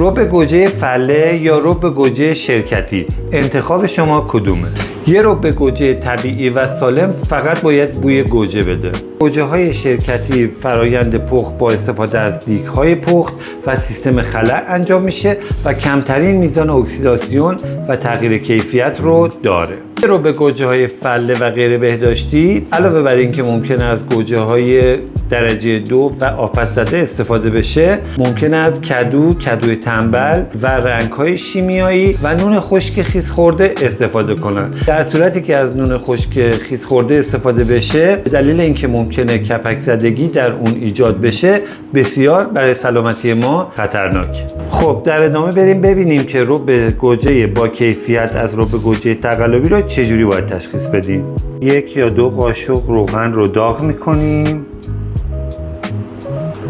رب گوجه فله یا رب گوجه شرکتی، انتخاب شما کدومه؟ یه رب گوجه طبیعی و سالم فقط باید بوی گوجه بده. گوجه های شرکتی فرایند پخت با استفاده از دیگ های پخت و سیستم خلع انجام میشه و کمترین میزان اکسیداسیون و تغییر کیفیت رو داره. رب گوجه های فله و غیر بهداشتی علاوه بر اینکه ممکنه از گوجه های درجه 2 و آفت زده استفاده بشه، ممکنه از کدوی تنبل و رنگ‌های شیمیایی و نون خشک خیس خورده استفاده کنن. در صورتی که از نون خشک خیس خورده استفاده بشه، به دلیل اینکه ممکنه کپک زدگی در اون ایجاد بشه، بسیار برای سلامتی ما خطرناک. خب در ادامه بریم ببینیم که رب گوجه با کیفیت از رب گوجه تقلبی رو چجوری باید تشخیص بدیم. 1 یا 2 قاشق روغن رو داغ می‌کنیم.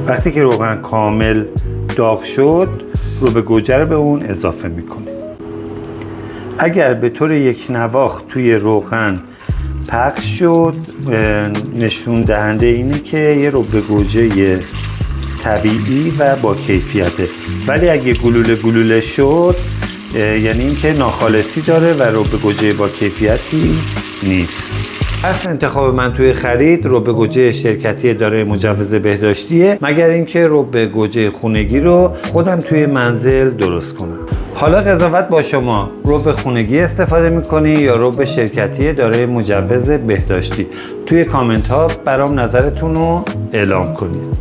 وقتی که روغن کامل داغ شد، رب گوجه رو به اون اضافه میکنیم. اگر به طور یک نواخت توی روغن پخش شد، نشون دهنده اینه که یه رب گوجه طبیعی و با کیفیته. ولی اگه گلوله شد، یعنی اینکه ناخالصی داره و رب گوجه با کیفیتی نیست. پس انتخاب من توی خرید رب گوجه شرکتی دارای مجوز بهداشتیه، مگر اینکه رب گوجه خونگی رو خودم توی منزل درست کنم. حالا قضاوت با شما، رب خونگی استفاده میکنی یا رب شرکتی دارای مجوز بهداشتی؟ توی کامنت ها برام نظرتون رو اعلام کنید.